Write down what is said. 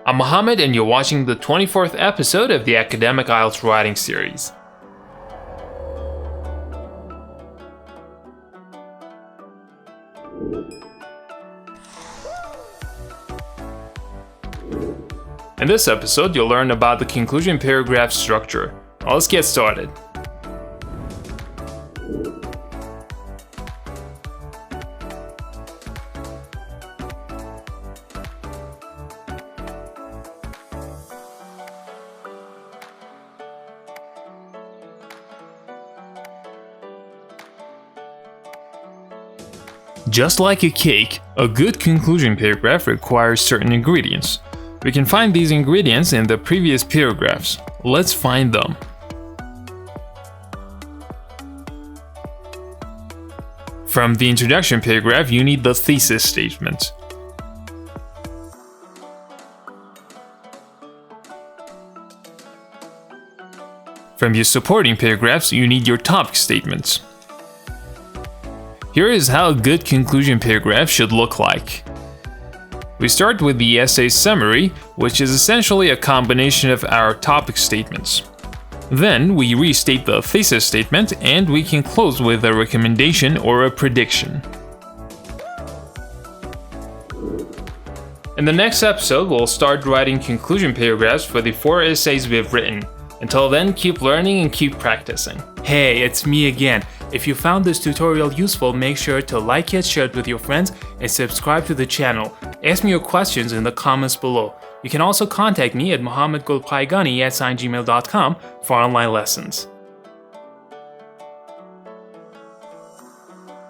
I'm Mohammed and you're watching the 24th episode of the Academic IELTS Writing Series. In this episode, you'll learn about the conclusion paragraph structure. Now let's get started. Just like a cake, a good conclusion paragraph requires certain ingredients. We can find these ingredients in the previous paragraphs. Let's find them. From the introduction paragraph, you need the thesis statement. From your supporting paragraphs, you need your topic statements. Here is how a good conclusion paragraph should look like. We start with the essay summary, which is essentially a combination of our topic statements. Then we restate the thesis statement and we can close with a recommendation or a prediction. In the next episode, we'll start writing conclusion paragraphs for the 4 essays we've written. Until then, keep learning and keep practicing. Hey, it's me again. If you found this tutorial useful, make sure to like it, share it with your friends, and subscribe to the channel. Ask me your questions in the comments below. You can also contact me at mohammedgulpaigani@gmail.com for online lessons.